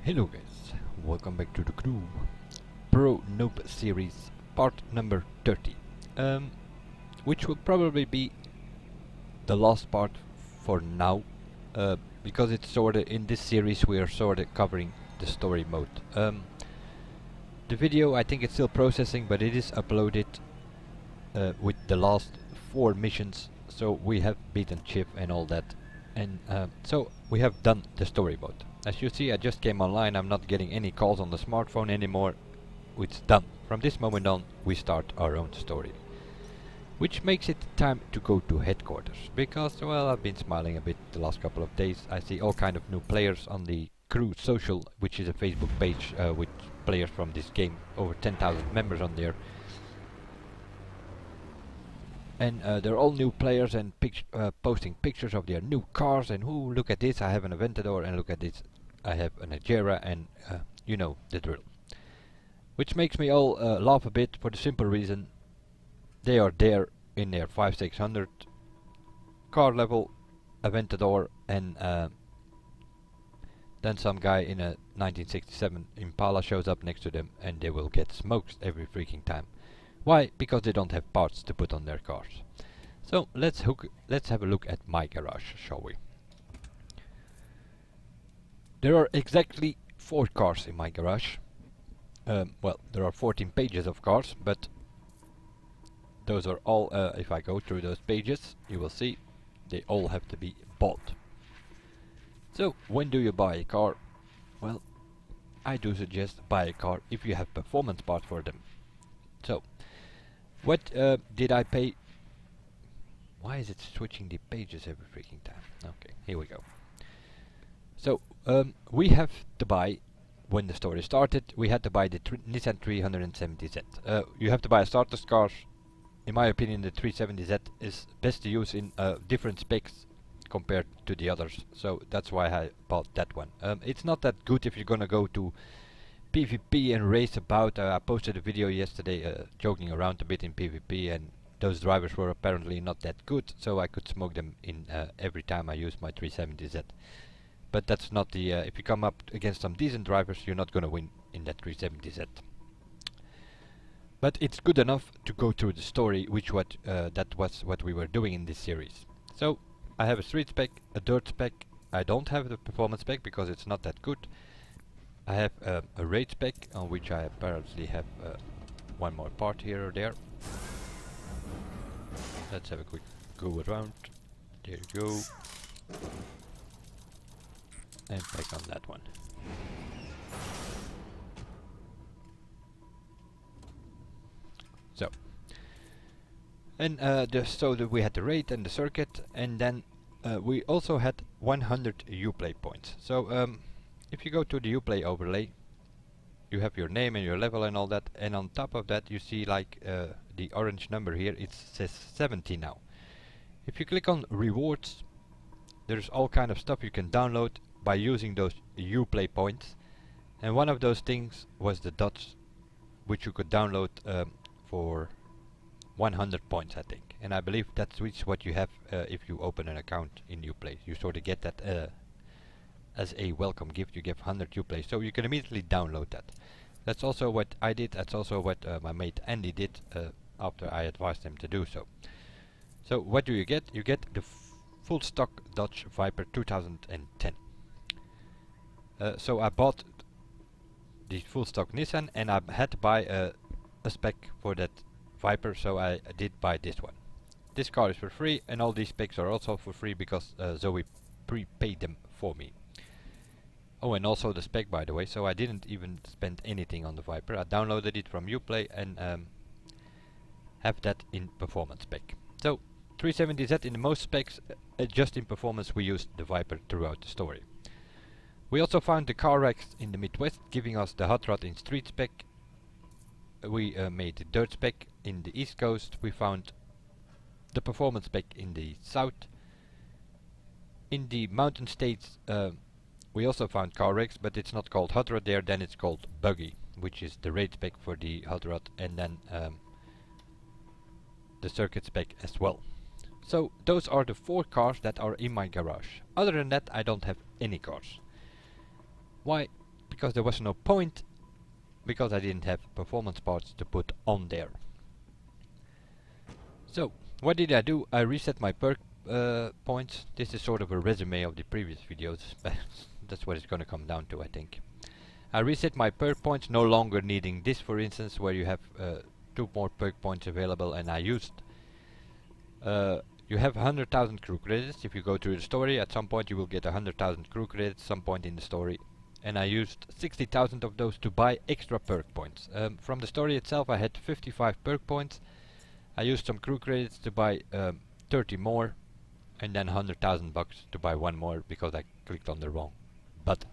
Hello guys, welcome back to the Noob Pro Noob series part number 30, which will probably be the last part for now, because it's sorta in this series we are sorta covering the story mode. The video I think it's still processing, but it is uploaded with the last 4 missions, so we have beaten Chip and all that, and so we have done the story mode. As you see, I just came online, I'm not getting any calls on the smartphone anymore. It's done. From this moment on, we start our own story. Which makes it time to go to headquarters, because, well, I've been smiling a bit the last couple of days. I see all kind of new players on the Crew Social, which is a Facebook page with players from this game, over 10,000 members on there. And they're all new players and posting pictures of their new cars, and ooh, look at this, I have an Aventador, and look at this, I have an Agera, and you know the drill. Which makes me all laugh a bit for the simple reason they are there in their 5600 car level Aventador, and then some guy in a 1967 Impala shows up next to them and they will get smoked every freaking time. Why? Because they don't have parts to put on their cars. So let's have a look at my garage, shall we? There are exactly 4 cars in my garage. Well, there are 14 pages of cars, but those are all, if I go through those pages, you will see they all have to be bought. So, when do you buy a car? Well, I do suggest buy a car if you have performance parts for them. So, what did I pay? Why is it switching the pages every freaking time? Okay, here we go. So, we have to buy, when the story started, we had to buy the Nissan 370Z. You have to buy a starter car. In my opinion, the 370Z is best to use in different specs compared to the others. So that's why I bought that one. It's not that good if you're gonna go to PvP and race about. I posted a video yesterday joking around a bit in PvP, and those drivers were apparently not that good, so I could smoke them in every time I used my 370Z. But that's not the... if you come up against some decent drivers, you're not gonna win in that 370Z. But it's good enough to go through the story, that was what we were doing in this series. So, I have a street spec, a dirt spec. I don't have the performance spec because it's not that good. I have a raid spec on which I apparently have one more part here or there. Let's have a quick go around. There you go. And back on that one. So, and we had the raid and the circuit, and then we also had 100 Uplay points. So if you go to the Uplay overlay, you have your name and your level and all that, and on top of that you see like the orange number here, it says 70 now. If you click on rewards, there's all kind of stuff you can download by using those Uplay points, and one of those things was the dots, which you could download for 100 points, I think. And I believe that's what you have if you open an account in Uplay. You sort of get that as a welcome gift. You get 100 Uplay, so you can immediately download that. That's also what I did. That's also what my mate Andy did after I advised him to do so. So what do you get? You get the full stock Dodge Viper 2010. So I bought the full stock Nissan, and I had to buy a spec for that Viper, so I did buy this one. This car is for free, and all these specs are also for free because Zoe prepaid them for me. Oh, and also the spec, by the way, so I didn't even spend anything on the Viper. I downloaded it from Uplay and have that in performance spec. So 370Z in the most specs, just in performance we used the Viper throughout the story. We also found the car wrecks in the Midwest, giving us the hot rod in street spec. We made the dirt spec in the East Coast. We found the performance spec in the South. In the Mountain States we also found car wrecks, but it's not called hot rod there, then it's called buggy, which is the raid spec for the hot rod, and then the circuit spec as well. So those are the 4 cars that are in my garage. Other than that, I don't have any cars. Why? because there was no point, because I didn't have performance parts to put on there. So what did I do? I reset my perk points. This is sort of a resume of the previous videos. That's what it's gonna come down to, I think. I reset my perk points, no longer needing this, for instance, where you have 2 more perk points available, and I used you have 100,000 crew credits. If you go through the story, at some point you will get 100,000 crew credits, some point in the story, and I used 60,000 of those to buy extra perk points. From the story itself I had 55 perk points. I used some crew credits to buy 30 more, and then 100,000 bucks to buy one more because I clicked on the wrong button,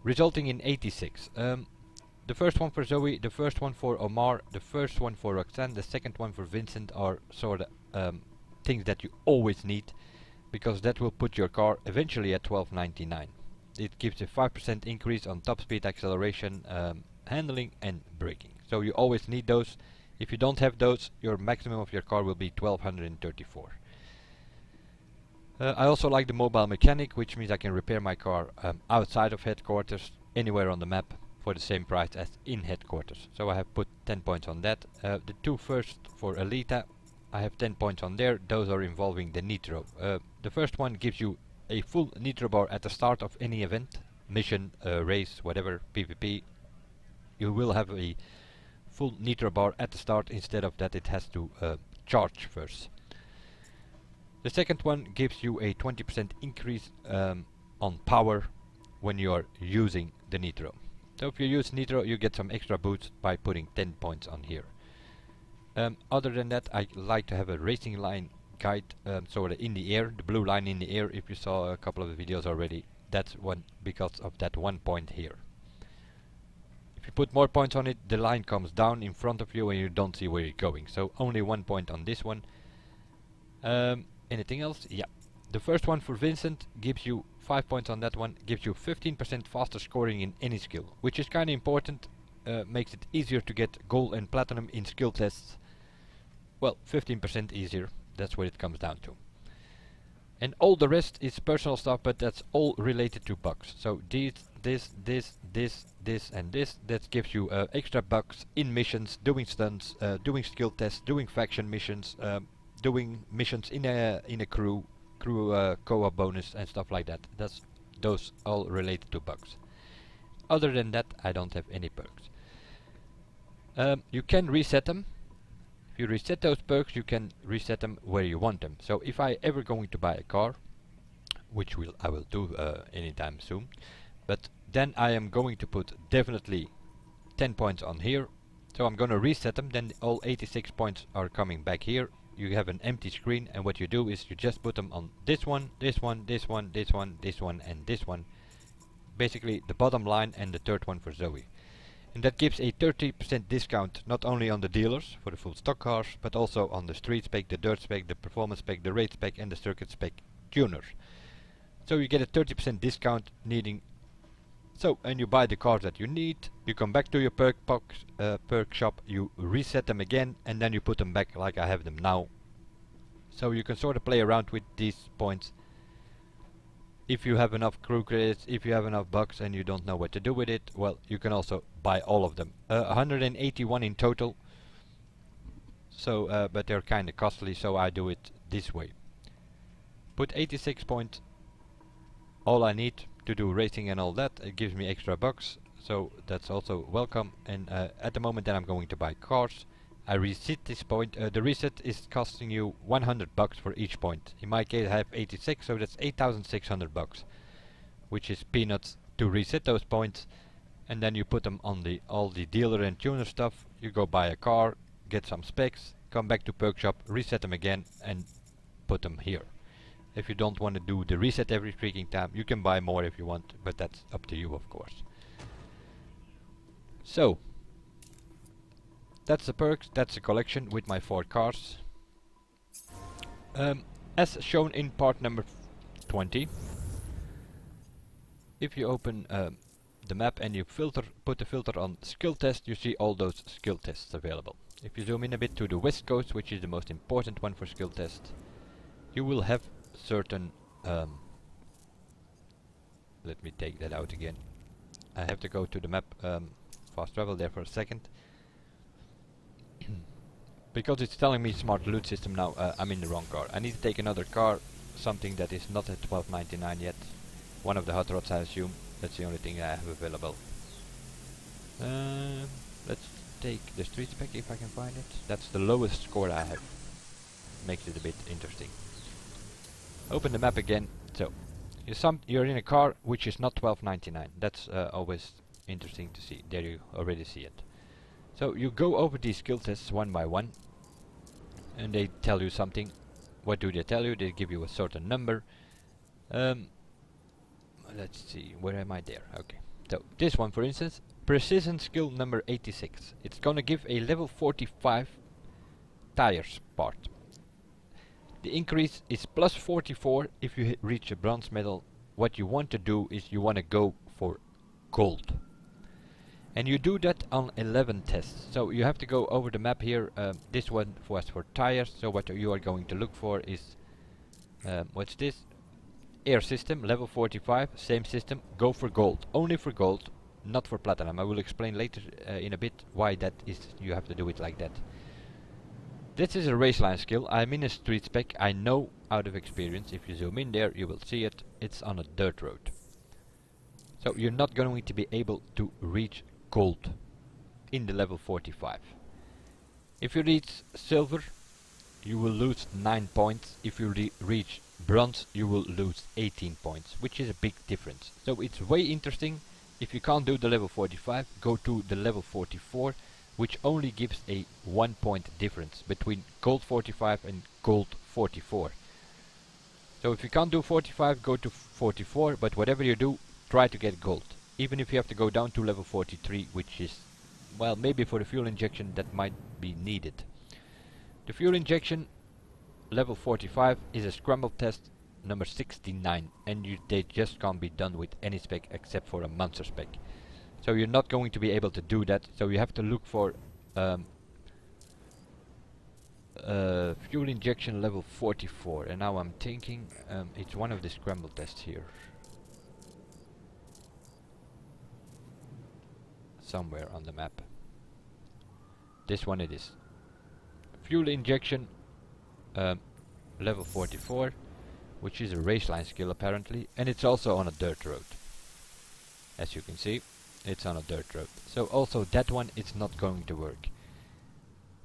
resulting in 86. The first one for Zoe, the first one for Omar, the first one for Roxanne, the second one for Vincent are sort of things that you always need, because that will put your car eventually at 1299. It gives a 5% increase on top speed, acceleration, handling and braking. So you always need those. If you don't have those, your maximum of your car will be 1234. I also like the mobile mechanic, which means I can repair my car outside of headquarters, anywhere on the map, for the same price as in headquarters. So I have put 10 points on that. The two first for Alita, I have 10 points on there. Those are involving the nitro. The first one gives you a full nitro bar at the start of any event, mission, race, whatever, PvP. You will have a full nitro bar at the start, instead of that it has to charge first. The second one gives you a 20% increase on power when you are using the nitro. So if you use nitro, you get some extra boost by putting 10 points on here. Other than that, I like to have a racing line guide, sort of in the air, the blue line in the air. If you saw a couple of the videos already, that's one because of that 1 point here. If you put more points on it, the line comes down in front of you and you don't see where you're going. So only 1 point on this one. Anything else? Yeah. The first one for Vincent gives you 5 points on that one, gives you 15% faster scoring in any skill, which is kind of important, makes it easier to get gold and platinum in skill tests. Well, 15% easier, that's what it comes down to. And all the rest is personal stuff, but that's all related to bucks. So this, and this, that gives you extra bucks in missions, doing stunts, doing skill tests, doing faction missions, doing missions in a crew co-op bonus and stuff like that. That's those all related to bugs. Other than that, I don't have any perks. You can reset them. If you reset those perks, you can reset them where you want them. So if I ever going to buy a car, which I will do anytime soon, but then I am going to put definitely 10 points on here. So I'm going to reset them, then all 86 points are coming back here. You have an empty screen, and what you do is you just put them on this one, this one, this one, this one, this one, and this one. Basically the bottom line, and the third one for Zoe. And that gives a 30% discount not only on the dealers for the full stock cars, but also on the street spec, the dirt spec, the performance spec, the race spec, and the circuit spec tuners. So you get a 30% discount needing. So, and you buy the cars that you need, you come back to your perk shop, you reset them again, and then you put them back like I have them now. So you can sort of play around with these points. If you have enough crew credits, if you have enough bucks and you don't know what to do with it, well, you can also buy all of them. 181 in total. So, but they're kind of costly, so I do it this way. Put 86 points, all I need to do racing and all that. It gives me extra bucks, so that's also welcome. And at the moment then I'm going to buy cars. I reset this point. The reset is costing you 100 bucks for each point. In my case I have 86, so that's 8,600 bucks, which is peanuts to reset those points. And then you put them on all the dealer and tuner stuff. You go buy a car, get some specs, come back to perkshop, reset them again, and put them here. If you don't want to do the reset every freaking time, you can buy more if you want, but that's up to you, of course. So that's the perks, that's the collection with my 4 cars. As shown in part number 20, if you open the map and you put the filter on skill test, you see all those skill tests available. If you zoom in a bit to the west coast, which is the most important one for skill test, you will have certain let me take that out again. I have to go to the map, fast travel there for a second. Because it's telling me smart loot system now, I'm in the wrong car. I need to take another car, something that is not at 12.99 yet. One of the hot rods, I assume. That's the only thing I have available. Let's take the street spec if I can find it. That's the lowest score I have. Makes it a bit interesting. Open the map again. So, you're in a car which is not 12.99. That's always interesting to see. There you already see it. So you go over these skill tests one by one, and they tell you something. What do they tell you? They give you a certain number. Let's see, where am I there? Okay. So this one, for instance, precision skill number 86. It's gonna give a level 45 tires part. The increase is plus 44 if you reach a bronze medal. What you want to do is you want to go for gold. And you do that on 11 tests. So you have to go over the map here. This one was for tires. So what you are going to look for is, what's this? Air system, level 45, same system. Go for gold. Only for gold, not for platinum. I will explain later in a bit why that is. You have to do it like that. This is a raceline skill. I'm in a street spec. I know out of experience. If you zoom in there, you will see it. It's on a dirt road. So you're not going to be able to reach gold in the level 45. If you reach silver, you will lose 9 points. If you reach bronze, you will lose 18 points, which is a big difference. So it's way interesting. If you can't do the level 45, go to the level 44, which only gives a 1 point difference between gold 45 and gold 44. So if you can't do 45, go to 44, but whatever you do, try to get gold. Even if you have to go down to level 43, which is, well, maybe for the fuel injection that might be needed. The fuel injection level 45 is a scramble test number 69, and they just can't be done with any spec except for a monster spec. So you're not going to be able to do that, so you have to look for fuel injection level 44, and now I'm thinking it's one of the scramble tests here. Somewhere on the map. This one it is. Fuel injection level 44, which is a raceline skill apparently, and it's also on a dirt road. As you can see, it's on a dirt road. So also that one is not going to work.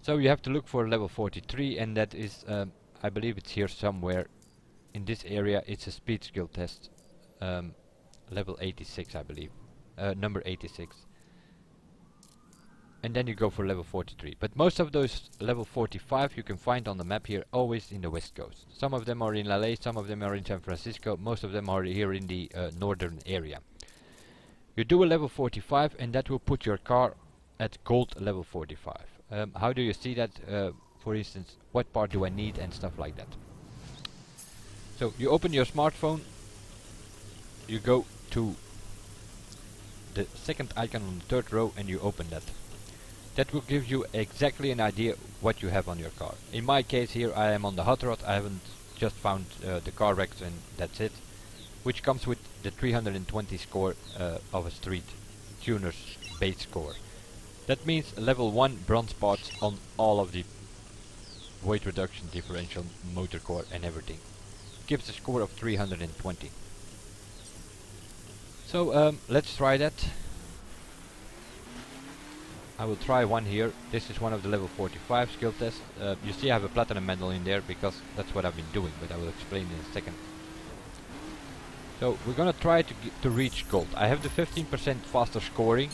So you have to look for level 43, and that is, I believe it's here somewhere in this area. It's a speed skill test, level 86 I believe, number 86. And then you go for level 43. But most of those level 45 you can find on the map here, always in the west coast. Some of them are in LA, some of them are in San Francisco, most of them are here in the northern area. You do a level 45 and that will put your car at gold level 45. How do you see that? For instance, what part do I need and stuff like that. So you open your smartphone, you go to the second icon on the third row and you open that. That will give you exactly an idea what you have on your car. In my case here I am on the hot rod. I haven't just found the car wrecks and that's it. Which comes with the 320 score of a street tuner's base score. That means level 1 bronze parts on all of the weight reduction, differential, motor core and everything. Gives a score of 320. So let's try that. I will try one here. This is one of the level 45 skill tests. You see I have a platinum medal in there because that's what I've been doing, but I will explain in a second. So we're gonna try to reach gold. I have the 15% faster scoring.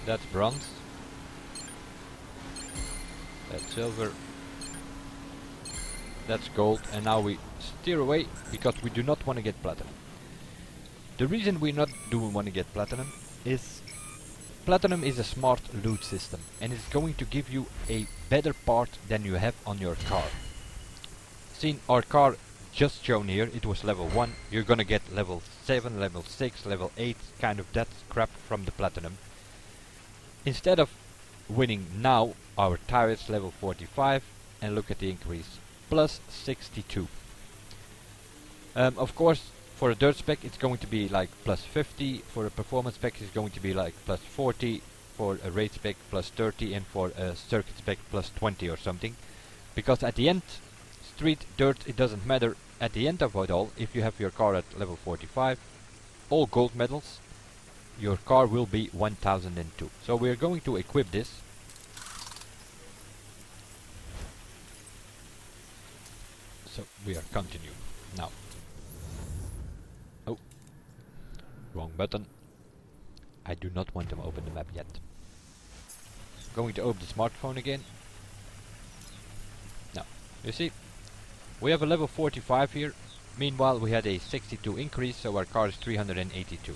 That's bronze. That's silver. That's gold, and now we steer away because we do not want to get platinum. The reason we don't want to get platinum is platinum is a smart loot system and it's going to give you a better part than you have on your car. See, our car just shown here, it was level 1. You're gonna get level 7, level 6, level 8, kind of that crap from the platinum. Instead of winning now our tires level 45, and look at the increase, plus 62. Of course, for a dirt spec it's going to be like plus 50, for a performance spec it's going to be like plus 40, for a race spec plus 30, and for a circuit spec plus 20 or something. Because at the end, street, dirt, it doesn't matter. At the end of it all, if you have your car at level 45, all gold medals, your car will be 1002. So we are going to equip this. So we are continuing now. Oh, wrong button. I do not want to open the map yet. Going to open the smartphone again. Now, you see, we have a level 45 here. Meanwhile, we had a 62 increase, so our car is 382.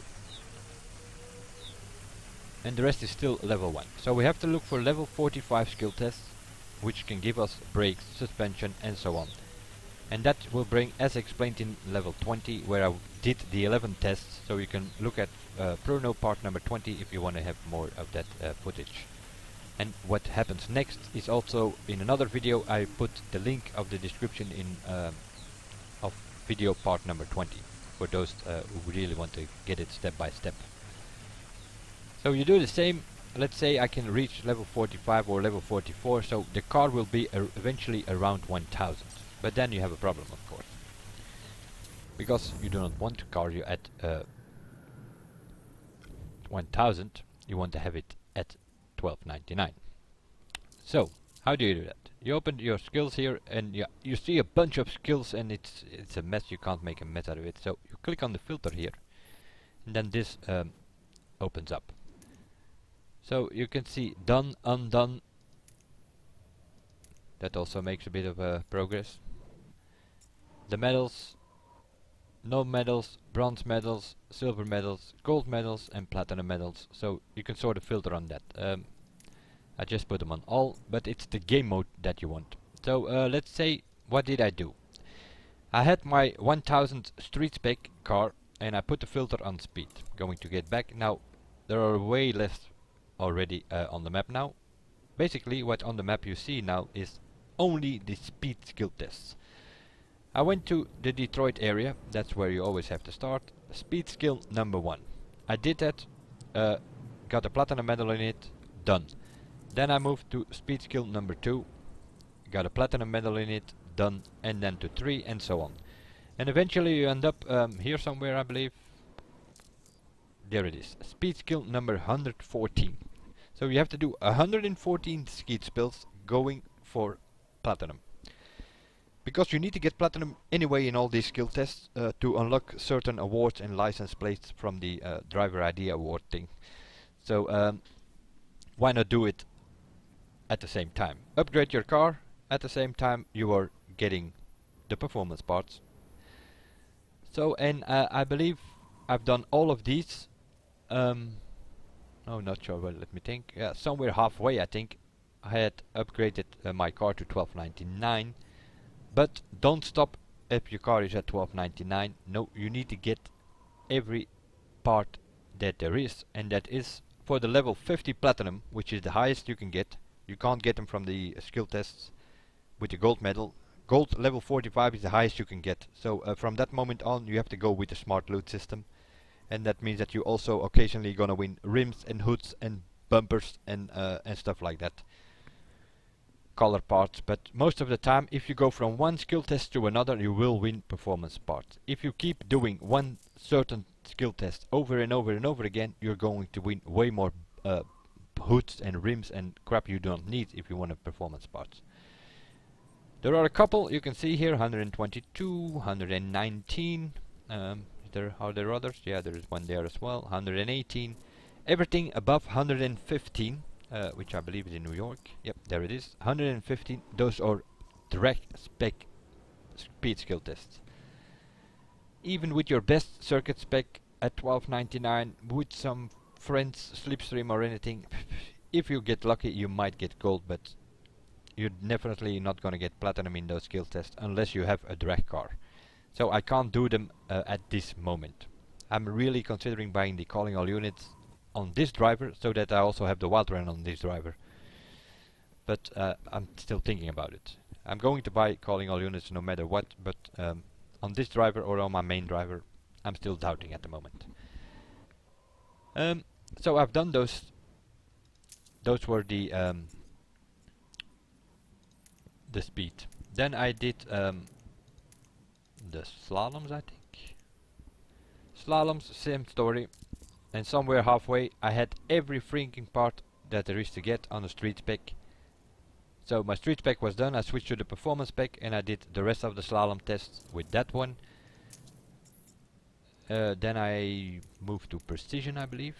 And the rest is still level 1. So we have to look for level 45 skill tests, which can give us brakes, suspension, and so on. And that will bring, as explained in level 20, where I did the 11 tests, so you can look at Prono part number 20 if you want to have more of that footage. And what happens next is also in another video. I put the link of the description in of video part number 20 for those who really want to get it step by step. So you do the same. Let's say I can reach level 45 or level 44, so the car will be eventually around 1000. But then you have a problem, of course, because you do not want to car you at 1000. You want to have it at 1299. So how do you do that? You open your skills here, and you see a bunch of skills, and it's a mess. You can't make a mess out of it. So you click on the filter here, and then this opens up. So you can see done, undone. That also makes a bit of progress. The medals, no medals, bronze medals, silver medals, gold medals, and platinum medals. So you can sort of filter on that. I just put them on all, but it's the game mode that you want. So let's say, what did I do? I had my 1000 street spec car, and I put the filter on speed. Going to get back. Now, there are way less already on the map now. Basically, what on the map you see now is only the speed skill tests. I went to the Detroit area, that's where you always have to start. Speed skill number 1. I did that, got a platinum medal in it, done. Then I moved to speed skill number 2, got a platinum medal in it, done, and then to 3, and so on. And eventually you end up here somewhere, I believe. There it is, speed skill number 114. So you have to do 114 speed spills going for platinum. Because you need to get platinum anyway in all these skill tests to unlock certain awards and license plates from the driver ID award thing. So why not do it at the same time? Upgrade your car, at the same time you are getting the performance parts. So, and I believe I've done all of these. No, not sure, well, let me think. Yeah, somewhere halfway I think I had upgraded my car to 1299. But don't stop if your car is at 1299. No, you need to get every part that there is, and that is for the level 50 platinum, which is the highest you can get. You can't get them from the skill tests with the gold medal. Gold level 45 is the highest you can get. So from that moment on you have to go with the smart loot system, and that means that you also occasionally gonna win rims and hoods and bumpers and stuff like that. Color parts, but most of the time if you go from one skill test to another you will win performance parts. If you keep doing one certain skill test over and over and over again, you're going to win way more hoods and rims and crap you don't need if you want a performance parts. There are a couple you can see here, 122, 119, are there others? Yeah, there is one there as well, 118, everything above 115. Which I believe is in New York. Yep, there it is. 115. Those are direct spec speed skill tests. Even with your best circuit spec at 1299, with some friends, slipstream or anything, if you get lucky, you might get gold, but you're definitely not gonna get platinum in those skill tests unless you have a drag car. So I can't do them at this moment. I'm really considering buying the calling all units on this driver, so that I also have the wild run on this driver. but I'm still thinking about it. I'm going to buy calling all units no matter what, but on this driver or on my main driver, I'm still doubting at the moment. So I've done those. Those were the speed. Then I did the slaloms, I think. Slaloms, same story. And somewhere halfway, I had every freaking part that there is to get on the street spec. So my street spec was done, I switched to the performance spec and I did the rest of the slalom tests with that one. Then I moved to precision, I believe.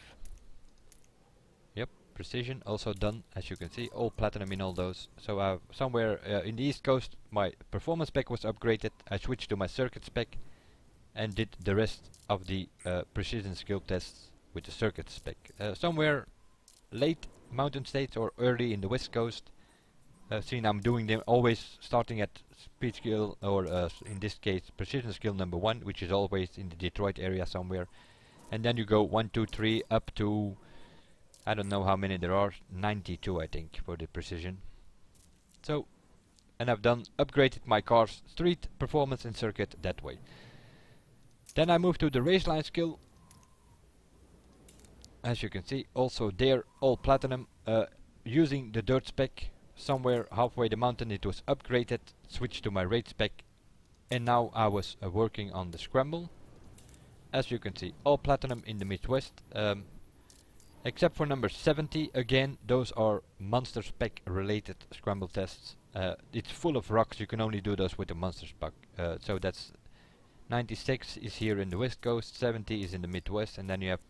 Yep, precision also done, as you can see, all platinum in all those. So somewhere in the East Coast my performance spec was upgraded, I switched to my circuit spec and did the rest of the precision skill tests with the circuit spec. Somewhere late mountain states or early in the West Coast. Seeing I'm doing them always starting at speed skill or in this case precision skill number 1, which is always in the Detroit area somewhere, and then you go 1, 2, 3 up to I don't know how many there are, 92 I think for the precision. So, and I've upgraded my car's street performance and circuit that way. Then I moved to the raceline skill. As you can see, also there all platinum, using the dirt spec. Somewhere halfway the mountain it was upgraded, switched to my raid spec, and now I was working on the scramble. As you can see, all platinum in the Midwest, except for number 70. Again, those are monster spec related scramble tests. It's full of rocks, you can only do those with the monster spec. So that's 96 is here in the West Coast, 70 is in the Midwest, and then you have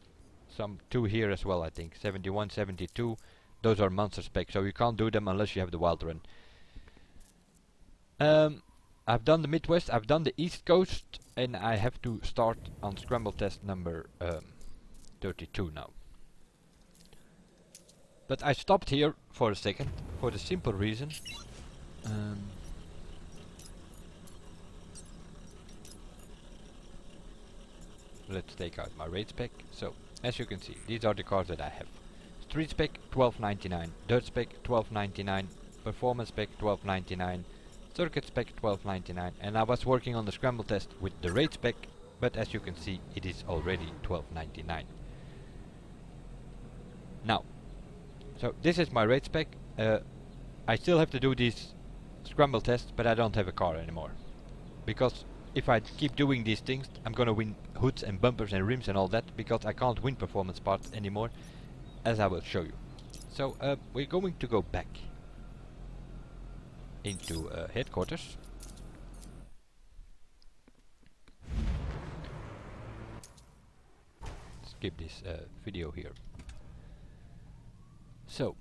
some 2 here as well, I think 71, 72. Those are monster specs, so you can't do them unless you have the wild run. I've done the Midwest, I've done the East Coast, and I have to start on scramble test number 32 now. But I stopped here for a second for the simple reason. Let's take out my raid spec. So, as you can see, these are the cars that I have. Street spec $12.99, dirt spec $12.99, performance spec $12.99, circuit spec $12.99, and I was working on the scramble test with the raid spec, but as you can see it is already $12.99. Now, so this is my raid spec. I still have to do these scramble tests, but I don't have a car anymore, because if I keep doing these things I'm gonna win hoods and bumpers and rims and all that, because I can't win performance parts anymore, as I will show you. So we're going to go back into headquarters. Skip this video here. So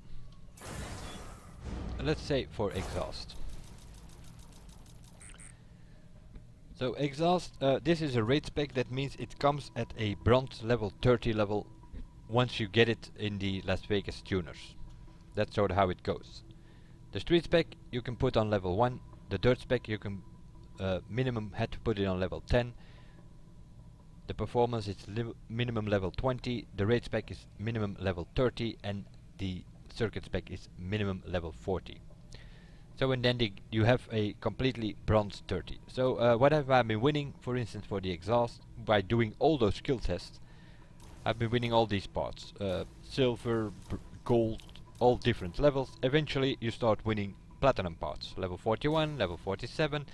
let's say for exhaust. So exhaust, this is a raid spec, that means it comes at a bronze level 30 level once you get it in the Las Vegas tuners. That's sort of how it goes. The street spec you can put on level 1, the dirt spec you can minimum had to put it on level 10, the performance is minimum level 20, the raid spec is minimum level 30, and the circuit spec is minimum level 40. So and then you have a completely bronze 30. So what have I been winning, for instance for the exhaust, by doing all those skill tests? I've been winning all these parts, silver, gold, all different levels. Eventually you start winning platinum parts, level 41, level 47,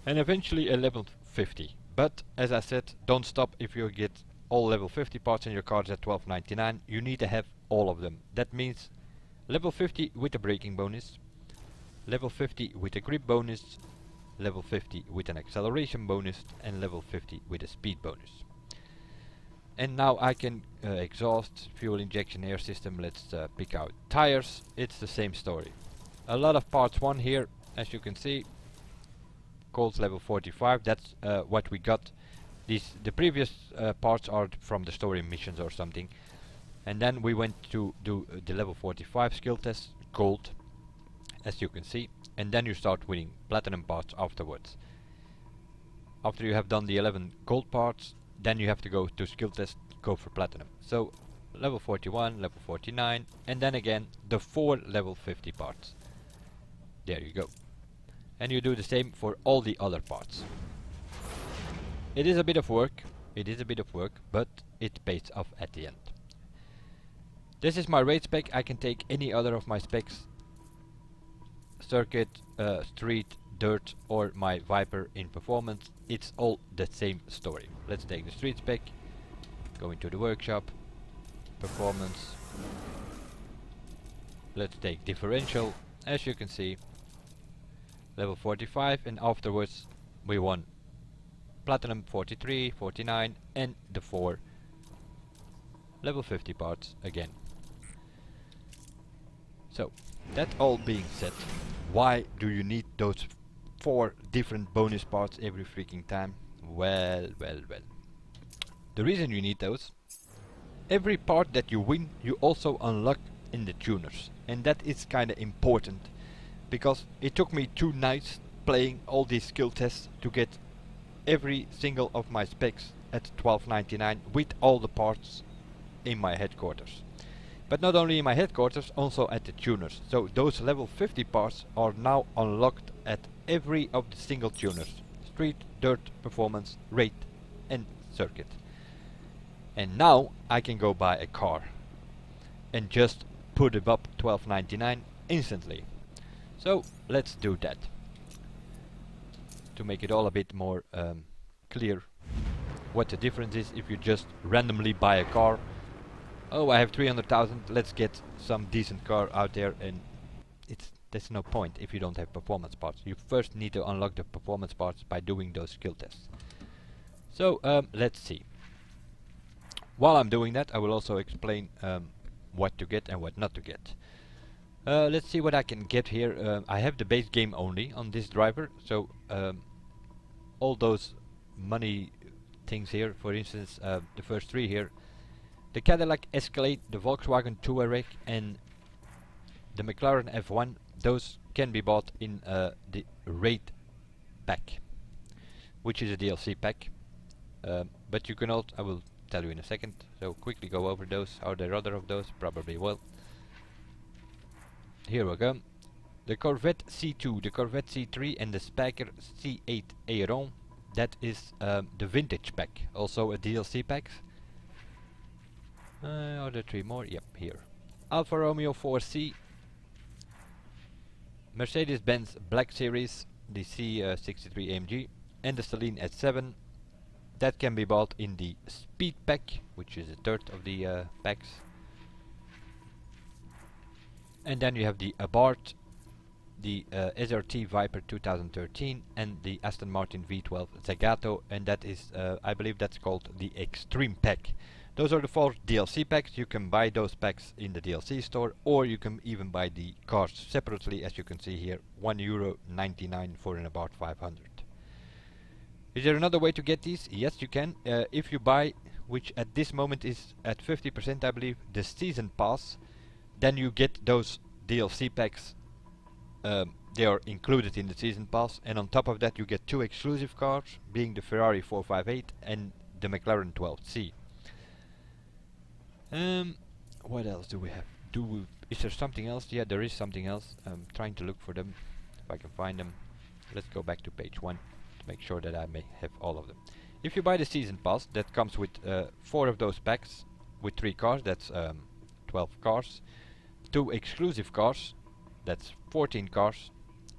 and eventually a level 50. But as I said, don't stop if you get all level 50 parts in your cards at $12.99. You need to have all of them. That means level 50 with a braking bonus, level 50 with a grip bonus, level 50 with an acceleration bonus, and level 50 with a speed bonus. And now I can exhaust, fuel injection, air system. Let's pick out tires. It's the same story. A lot of parts 1 here, as you can see. Colts level 45, that's what we got. The previous parts are from the story missions or something. And then we went to do the level 45 skill test, gold, as you can see. And then you start winning platinum parts afterwards. After you have done the 11 gold parts, then you have to go to skill test, go for platinum. So level 41, level 49, and then again the 4 level 50 parts. There you go. And you do the same for all the other parts. It is a bit of work, but it pays off at the end. This is my raid spec. I can take any other of my specs, circuit, street, dirt, or my Viper in performance. It's all the same story. Let's take the street spec, go into the workshop, performance. Let's take differential, as you can see, level 45, and afterwards we won platinum 43, 49, and the 4 level 50 parts again. So, that all being said, why do you need those 4 different bonus parts every freaking time? Well. The reason you need those, every part that you win, you also unlock in the tuners. And that is kinda important, because it took me 2 nights playing all these skill tests to get every single of my specs at 12.99 with all the parts in my headquarters. But not only in my headquarters, also at the tuners. So those level 50 parts are now unlocked at every of the single tuners. Street, dirt, performance, raid and circuit. And now I can go buy a car and just put it up 12.99 instantly. So let's do that. To make it all a bit more clear what the difference is if you just randomly buy a car. Oh, I have 300,000, let's get some decent car out there, and there's no point if you don't have performance parts. You first need to unlock the performance parts by doing those skill tests. So let's see. While I'm doing that, I will also explain what to get and what not to get. Let's see what I can get here. I have the base game only on this driver, so all those money things here, for instance, the first 3 here, the Cadillac Escalade, the Volkswagen Touareg and the McLaren F1, those can be bought in the Raid pack, which is a DLC pack. But you can also, I will tell you in a second, so quickly go over those. Are there other of those? Probably will. Here we go. The Corvette C2, the Corvette C3 and the Spyker C8 Aeron. That is the vintage pack, also a DLC pack. Are there 3 more? Yep, here. Alfa Romeo 4C, Mercedes-Benz Black Series, the C63 AMG, and the Saleen S7. That can be bought in the Speed pack, which is a third of the packs. And then you have the Abarth, the SRT Viper 2013, and the Aston Martin V12 Zagato, and that is, I believe that's called the Extreme pack. Those are the 4 DLC packs. You can buy those packs in the DLC store, or you can even buy the cars separately, as you can see here, €1.99 for an Abarth 500. Is there another way to get these? Yes, you can. If you buy, which at this moment is at 50%, I believe, the season pass, then you get those DLC packs. They are included in the season pass, and on top of that you get 2 exclusive cars, being the Ferrari 458 and the McLaren 12C. What else do we have? Is there something else? Yeah, there is something else. I'm trying to look for them, if I can find them. Let's go back to page 1 to make sure that I may have all of them. If you buy the season pass, that comes with 4 of those packs with 3 cars. That's 12 cars. 2 exclusive cars. That's 14 cars.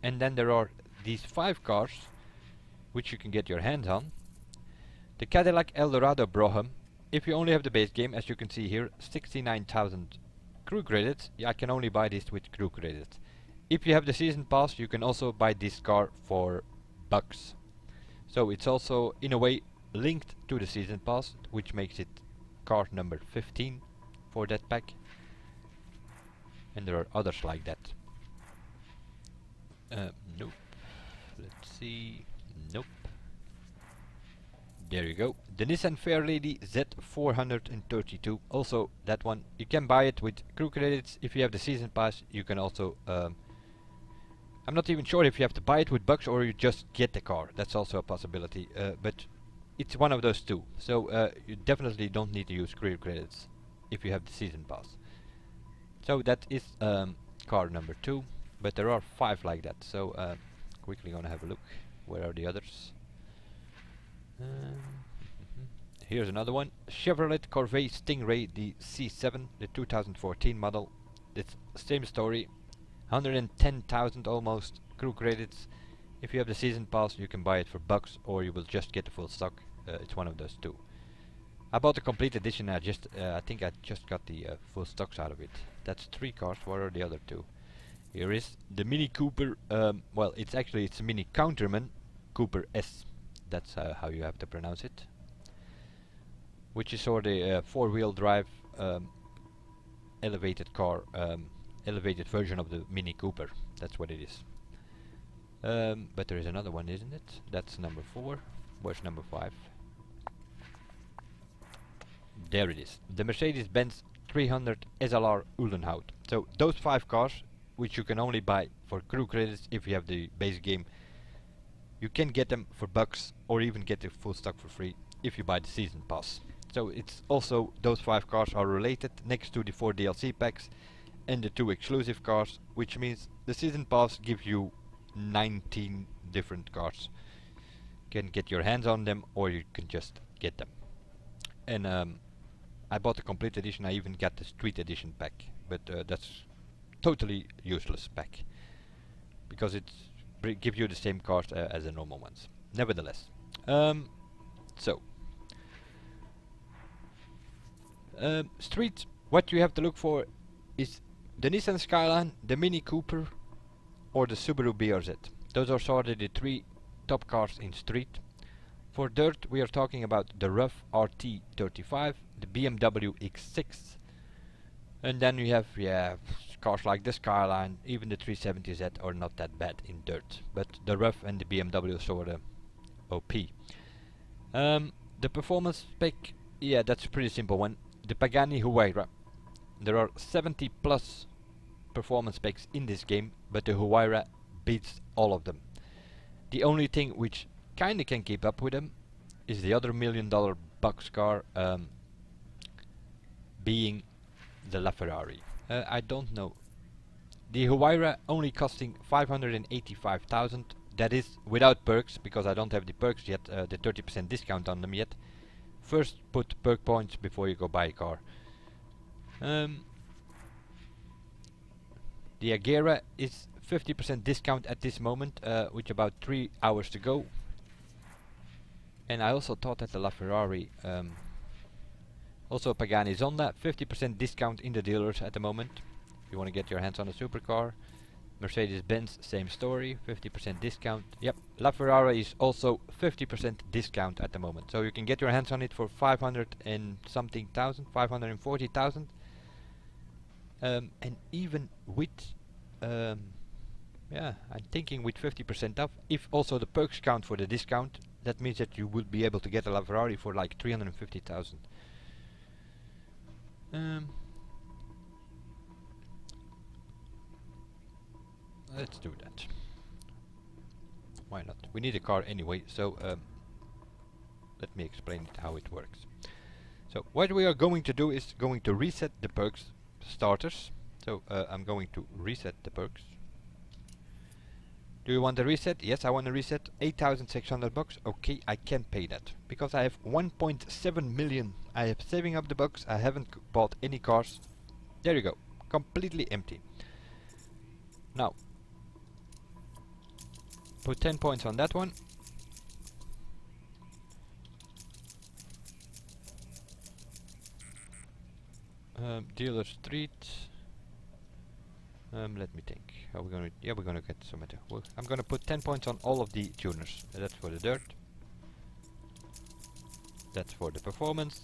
And then there are these 5 cars which you can get your hands on. The Cadillac Eldorado Brougham. If you only have the base game, as you can see here, 69,000 crew credits. I can only buy this with crew credits. If you have the season pass, you can also buy this car for bucks. So it's also in a way linked to the season pass, which makes it car number 15 for that pack. And there are others like that. Nope. Let's see. Nope. There you go. The Nissan Fairlady Z432. Also that one. You can buy it with crew credits. If you have the season pass, you can also... I'm not even sure if you have to buy it with bucks or you just get the car. That's also a possibility. But it's one of those 2. So you definitely don't need to use crew credits if you have the season pass. So that is car number 2. but there are 5 like that. So quickly gonna have a look. Where are the others? Here's another one. Chevrolet Corvette Stingray, the C7, the 2014 model. It's same story. 110,000 almost crew credits. If you have the season pass, you can buy it for bucks, or you will just get the full stock. It's one of those two. I bought the complete edition. I think I just got the full stocks out of it. That's 3 cars. What are the other 2? Here is the Mini Cooper. Well, it's a Mini Counterman Cooper S. That's how you have to pronounce it. Which is sort of a 4-wheel drive elevated car, elevated version of the Mini Cooper. That's what it is. But there is another one, isn't it? That's number 4. Where's number 5? There it is. The Mercedes-Benz 300 SLR Uhlenhaut. So those 5 cars, which you can only buy for crew credits if you have the base game, you can get them for bucks, or even get the full stock for free if you buy the season pass. So it's also, those 5 cars are related next to the 4 DLC packs and the 2 exclusive cars, which means the season pass gives you 19 different cars. You can get your hands on them, or you can just get them. And I bought the complete edition. I even got the street edition pack, but that's totally useless pack because it gives you the same cars as the normal ones. Nevertheless, street, what you have to look for is the Nissan Skyline, the Mini Cooper, or the Subaru BRZ. Those are sort of the 3 top cars in street. For dirt, we are talking about the RUF RT35, the BMW X6, and then you have cars like the Skyline. Even the 370Z are not that bad in dirt, but the RUF and the BMW sort of OP. The performance spec, that's a pretty simple one. The Pagani Huayra. There are 70 plus performance specs in this game, but the Huayra beats all of them. The only thing which kinda can keep up with them is the other $1 million bucks car, being the LaFerrari. I don't know. The Huayra only costing 585,000. That is without perks, because I don't have the perks yet, the 30% discount on them yet. First put perk points before you go buy a car. The Agera is 50% discount at this moment, with about 3 hours to go. And I also thought that the LaFerrari, also Pagani Zonda, 50% discount in the dealers at the moment. If you want to get your hands on a supercar. Mercedes-Benz, same story, 50% discount. Yep, LaFerrari is also 50% discount at the moment. So you can get your hands on it for 500 and something thousand, 540,000. And even with, I'm thinking with 50% off, if also the perks count for the discount, that means that you will be able to get a LaFerrari for like 350,000. Let's do that. Why not? We need a car anyway, so let me explain how it works. So what we are going to do is going to reset the perks starters. So I'm going to reset the perks. Do you want a reset? Yes, I want a reset. 8,600 bucks. Okay, I can pay that because I have 1.7 million. I have saving up the bucks. I haven't bought any cars. There you go. Completely empty. Now, put 10 points on that one. Dealer street. Let me think. How we gonna? Yeah, we're gonna get some matter. Well, I'm gonna put 10 points on all of the tuners. That's for the dirt. That's for the performance.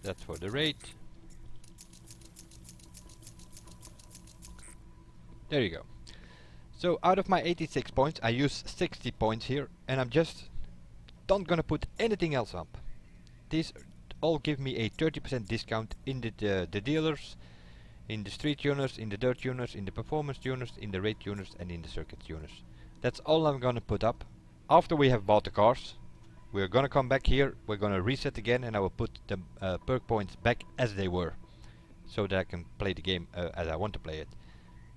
That's for the rate. There you go. So out of my 86 points, I use 60 points here, and I'm just not gonna put anything else up. These all give me a 30% discount in the dealers, in the street tuners, in the dirt tuners, in the performance tuners, in the rate tuners, and in the circuit tuners. That's all I'm gonna put up. After we have bought the cars, we're gonna come back here, we're gonna reset again, and I will put the perk points back as they were. so that I can play the game as I want to play it.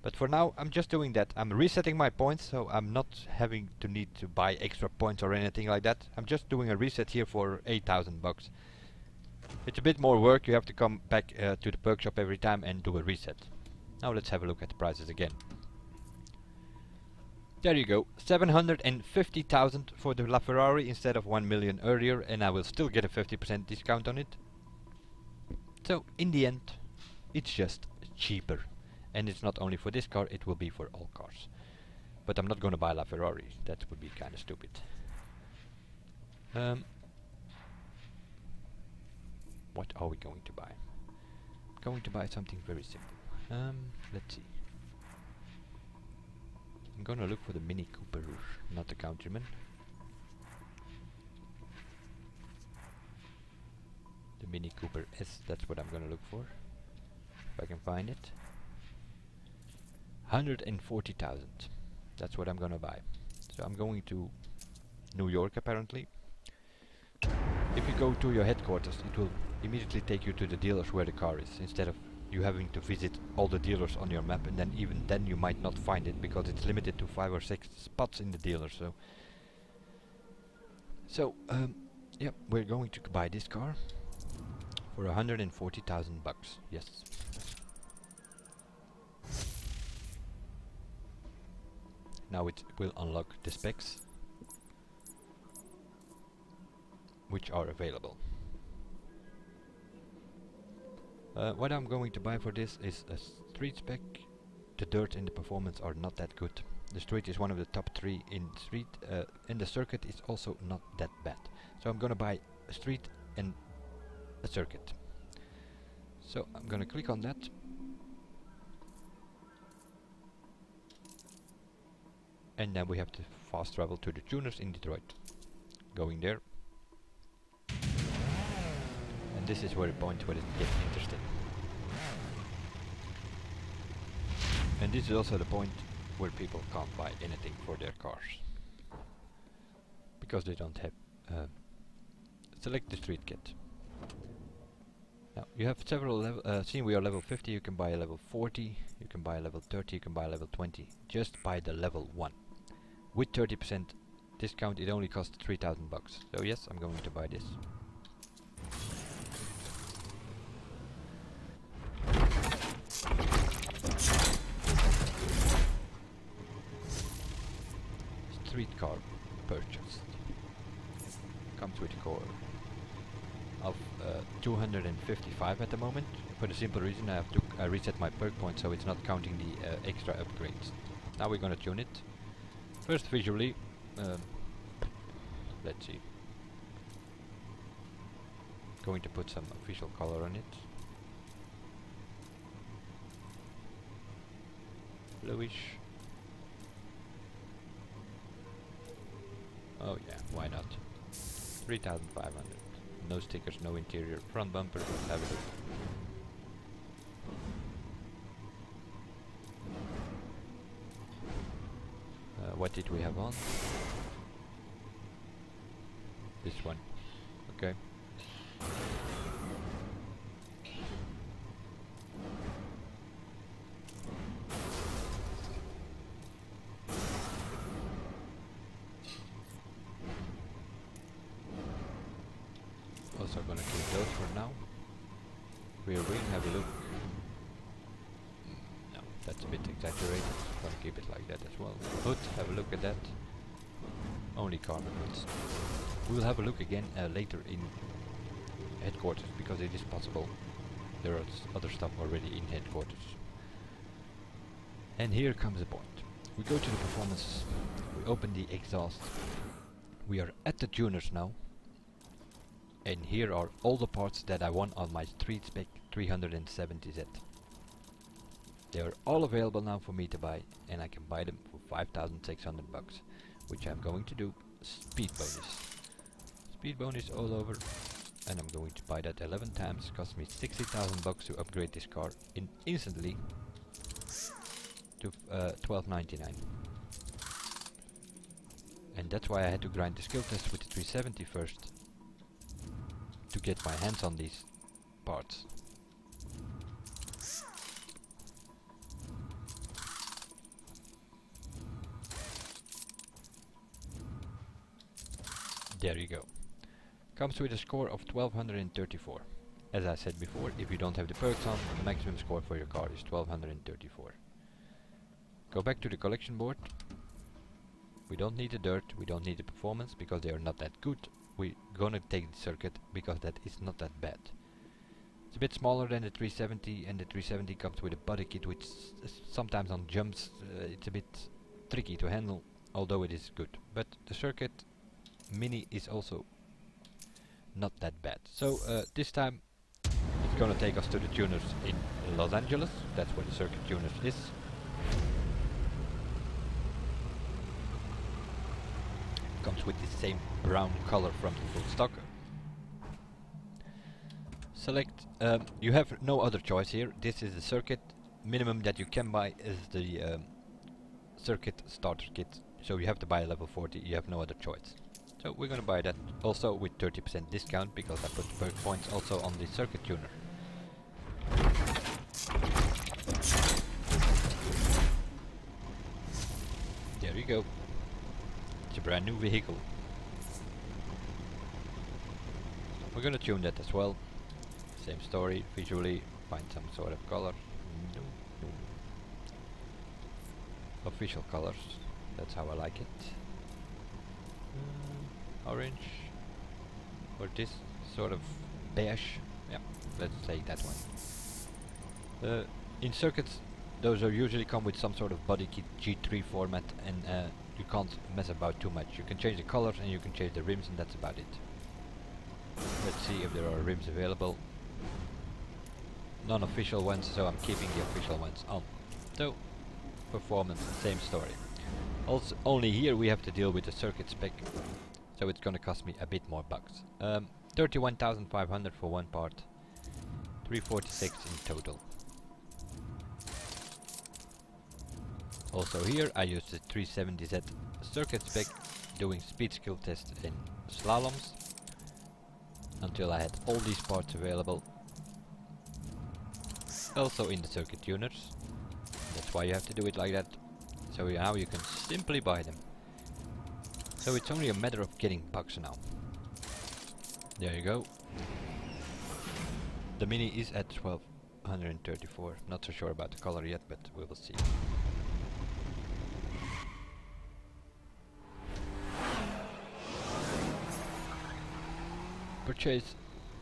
But for now, I'm just doing that. I'm resetting my points, so I'm not having to need to buy extra points or anything like that. I'm just doing a reset here for 8,000 bucks. It's a bit more work. You have to come back to the perk shop every time and do a reset. Now let's have a look at the prices again. There you go, 750,000 for the LaFerrari instead of 1 million earlier, and I will still get a 50% discount on it. So in the end, it's just cheaper. And it's not only for this car, it will be for all cars. But I'm not gonna buy LaFerrari, that would be kinda stupid. What are we going to buy? Going to buy something very simple. Let's see. I'm gonna look for the Mini Cooper, not the Countryman. The Mini Cooper S, that's what I'm gonna look for. If I can find it. 140,000. That's what I'm gonna buy. So I'm going to New York apparently. If you go to your headquarters, it will immediately take you to the dealers where the car is, instead of you having to visit all the dealers on your map, and then even then you might not find it because it's limited to 5 or 6 spots in the dealer. So yep, we're going to buy this car for 140,000 bucks. Yes. Now it will unlock the specs which are available. What I'm going to buy for this is a street spec. The dirt and the performance are not that good. The street is one of the top 3 in street, and the circuit is also not that bad. So I'm gonna buy a street and a circuit. So I'm gonna click on that. And then we have to fast travel to the tuners in Detroit. Going there. And this is where the point where it gets interesting. And this is also the point where people can't buy anything for their cars. Because they don't have... select the street kit. Now, you have several levels. Seeing we are level 50, you can buy a level 40, you can buy a level 30, you can buy a level 20. Just buy the level 1. With 30% discount, it only costs 3,000 bucks. So yes, I'm going to buy this. Street car purchased. Comes with a core of 255 at the moment. For the simple reason I have to reset my perk point, so it's not counting the extra upgrades. Now we're gonna tune it. First visually, let's see. Going to put some official color on it. Bluish. Oh yeah, why not? 3,500. No stickers, no interior. Front bumper, let's have a look. What did we have on? This one. Okay. Also gonna keep those for now. Rear wing, have a look. No, that's a bit exaggerated. Gonna keep it like that as well. Hood, have a look at that. Only carbon hoods. We will have a look again later in headquarters, because it is possible there is other stuff already in headquarters. And here comes the point. We go to the performance, we open the exhaust. We are at the tuners now. And here are all the parts that I want on my street spec 370Z. They are all available now for me to buy, and I can buy them for 5,600 bucks, which I'm going to do. Speed bonus. Speed bonus all over, and I'm going to buy that 11 times. Cost me 60,000 bucks to upgrade this car instantly to 12.99. And that's why I had to grind the skill test with the 370 first, to get my hands on these parts. There you go. Comes with a score of 1234. As I said before, if you don't have the perks on, the maximum score for your car is 1234. Go back to the collection board. We don't need the dirt, we don't need the performance because they are not that good. We're gonna take the circuit because that is not that bad. It's a bit smaller than the 370, and the 370 comes with a body kit which sometimes on jumps it's a bit tricky to handle, although it is good. But the circuit mini is also not that bad. So this time it's gonna take us to the tuners in Los Angeles. That's where the circuit tuners is. Comes with the same brown color from the full stock. Select. You have no other choice here. This is the circuit. Minimum that you can buy is the circuit starter kit. So you have to buy a level 40. You have no other choice. So we're gonna buy that also with 30% discount because I put perk points also on the circuit tuner. There you go. It's a brand new vehicle. We're gonna tune that as well. Same story, visually, find some sort of color. No, no. Official colors, that's how I like it. Orange, or this sort of beige. Yeah, let's take that one. In circuits, those are usually come with some sort of body kit G3 format, and you can't mess about too much. You can change the colors and you can change the rims, and that's about it. Let's see if there are rims available. Non-official ones, so I'm keeping the official ones on. So, performance, same story. Also, only here we have to deal with the circuit spec, so it's gonna cost me a bit more bucks. 31,500 for one part, 346 in total. Also here I use the 370Z circuit spec, doing speed skill tests in slaloms until I had all these parts available. Also in the circuit tuners. That's why you have to do it like that. So now you can simply buy them. So it's only a matter of getting bucks now. There you go. The mini is at 1234. Not so sure about the color yet, but we will see. Purchase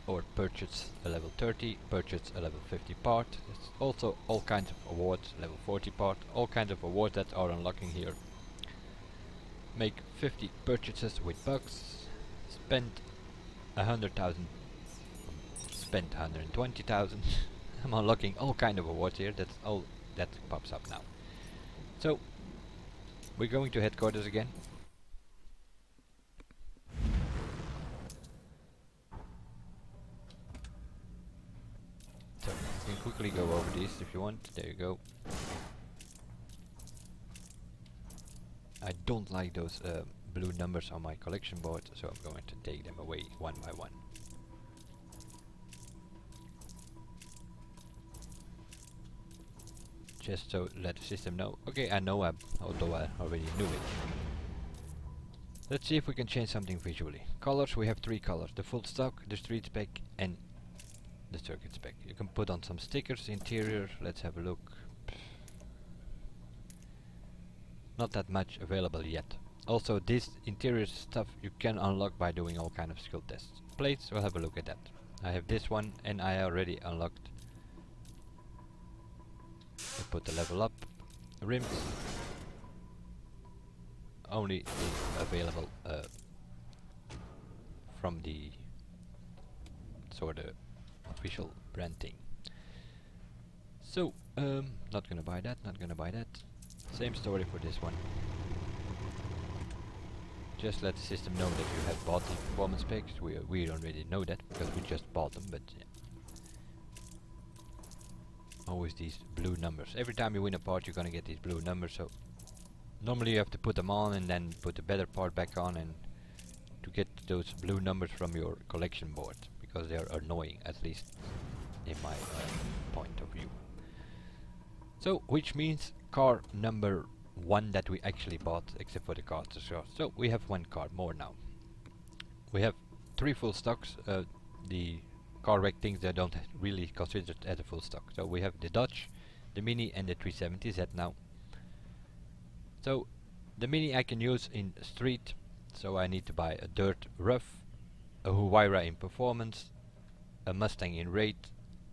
a level 30, purchase a level 50 part. There's also all kinds of awards, level 40 part, all kinds of awards that are unlocking here. Make 50 purchases with bucks, spend 100,000, spend 120,000. I'm unlocking all kind of awards here, that's all that pops up now. So, we're going to headquarters again. So, you can quickly go over these if you want. There you go. I don't like those blue numbers on my collection board, so I'm going to take them away one by one. Just so let the system know. Okay, I know, although I already knew it. Let's see if we can change something visually. Colors, we have 3 colors. The full stock, the street spec, and the circuit spec. You can put on some stickers, interior, let's have a look. Not that much available yet. Also, this interior stuff you can unlock by doing all kind of skill tests. Plates, we'll have a look at that. I have this one and I already unlocked. I put the level up. Rims, only available from the sort of official brand thing. So, not gonna buy that, not gonna buy that. Same story for this one. Just let the system know that you have bought the performance packs. We already know that because we just bought them, but yeah. Always these blue numbers. Every time you win a part you're gonna get these blue numbers, so normally you have to put them on and then put the better part back on and to get those blue numbers from your collection board, because they are annoying, at least in my point of view. So, which means car number 1 that we actually bought, except for the cards as well. So we have 1 car more now. we have 3 full stocks. The car wreck things that don't really consider it as a full stock. So we have the Dodge, the Mini and the 370Z now. So the Mini I can use in street, so I need to buy a dirt rough, a Huayra in performance, a Mustang in rate,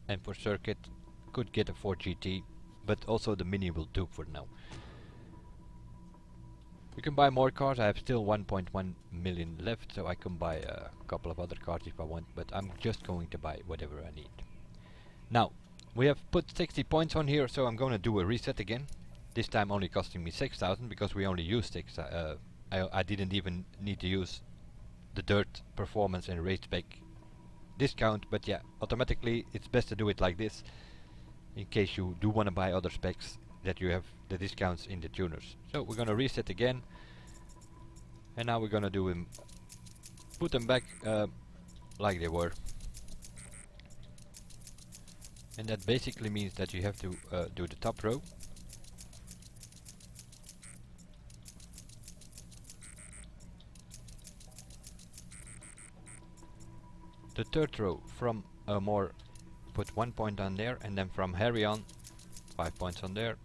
and for circuit could get a Ford GT, but also the Mini will do for now. You can buy more cars. I have still 1.1 million left, so I can buy a couple of other cars if I want, but I'm just going to buy whatever I need. Now, we have put 60 points on here, so I'm going to do a reset again. This time only costing me 6,000 because we only used 6. I didn't even need to use the dirt performance and race spec discount, but yeah, automatically it's best to do it like this in case you do want to buy other specs that you have the discounts in the tuners. So we're gonna reset again, and now we're gonna do them, put them back like they were, and that basically means that you have to do the top row, the third row from a more, put 1 point on there, and then from Harry on 5 points on there.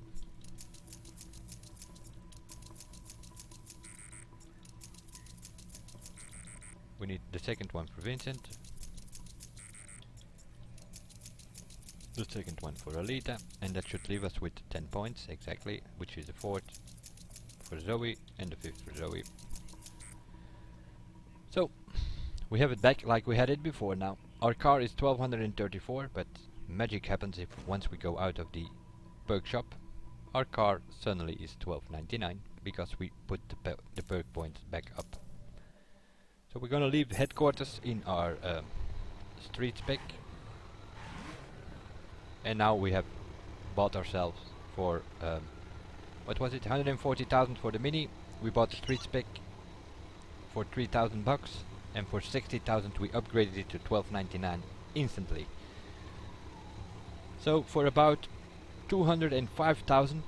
We need the second one for Vincent, the second one for Alita, and that should leave us with 10 points exactly, which is the fourth for Zoe and the fifth for Zoe. So we have it back like we had it before now. Our car is 1234, but magic happens if once we go out of the perk shop, our car suddenly is 1299 because we put the perk points back up. So we're gonna leave headquarters in our street spec, and now we have bought ourselves for what was it, 140,000 for the Mini. We bought the street spec for 3,000 bucks, and for 60,000 we upgraded it to 1299 instantly. So for about 205,000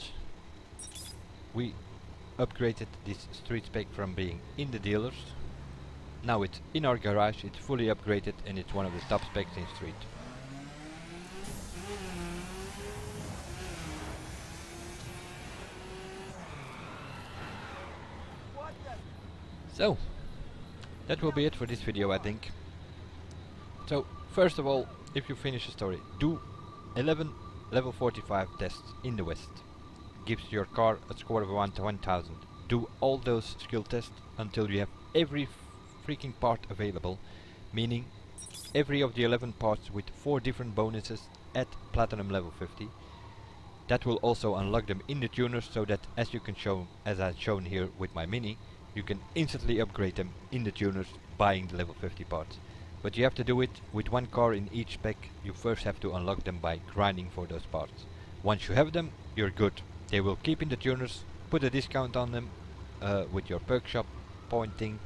we upgraded this street spec from being in the dealers. Now it's in our garage, it's fully upgraded, and it's one of the top specs in street. So that will be it for this video, I think. So first of all, if you finish the story, do 11 level 45 tests in the West. Gives your car a score of 1 to 1000. Do all those skill tests until you have every freaking part available, meaning every of the 11 parts with 4 different bonuses at platinum level 50. That will also unlock them in the tuners, so that as you can show, as I've shown here with my Mini, you can instantly upgrade them in the tuners buying the level 50 parts. But you have to do it with one car in each spec. You first have to unlock them by grinding for those parts. Once you have them, you're good. They will keep in the tuners, put a discount on them with your perk shop pointing,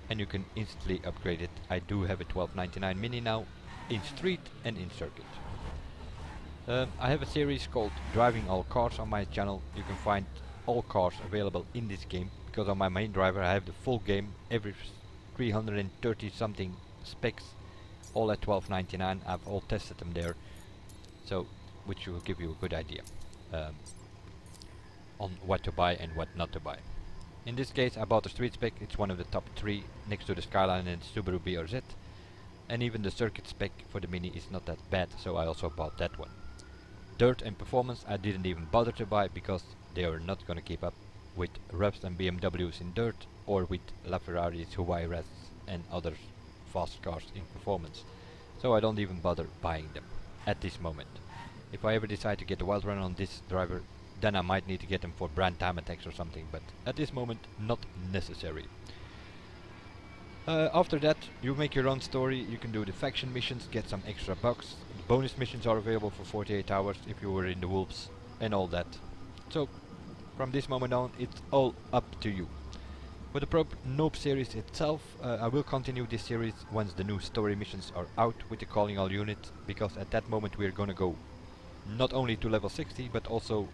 and you can instantly upgrade it. I do have a 1299 Mini now in street and in circuit. I have a series called Driving All Cars on my channel. You can find all cars available in this game, because on my main driver I have the full game, every 330 something specs, all at 1299. I've all tested them there, so which will give you a good idea on what to buy and what not to buy. In this case I bought the street spec. It's one of the top 3 next to the Skyline and Subaru BRZ, and even the circuit spec for the Mini is not that bad, so I also bought that one. Dirt and performance I didn't even bother to buy because they are not gonna keep up with Revs and BMWs in dirt, or with LaFerraris, Huayras and other fast cars in performance. So I don't even bother buying them at this moment. If I ever decide to get the wild run on this driver, then I might need to get them for brand time attacks or something, but at this moment not necessary. After that you make your own story. You can do the faction missions, get some extra bucks. The bonus missions are available for 48 hours if you were in the Wolves and all that. So from this moment on it's all up to you. For the Noob series itself, I will continue this series once the new story missions are out with the Calling All unit, because at that moment we are gonna go not only to level 60 but also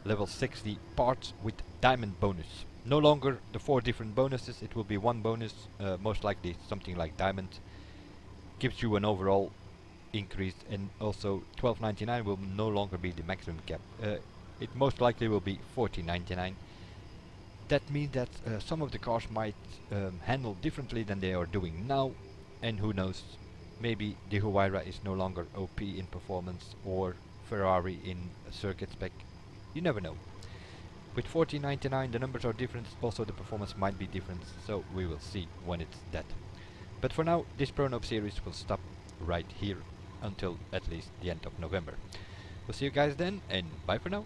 level 60 parts with diamond bonus. No longer the 4 different bonuses, it will be one bonus, most likely something like diamond. Gives you an overall increase, and also 12.99 will no longer be the maximum cap. It most likely will be 14.99. That means that some of the cars might handle differently than they are doing now, and who knows, maybe the Huayra is no longer OP in performance or Ferrari in circuit spec. You never know. With 14.99 the numbers are different, also the performance might be different, so we will see when it's that. But for now, this Pro Noob series will stop right here until at least the end of November. We'll see you guys then, and bye for now.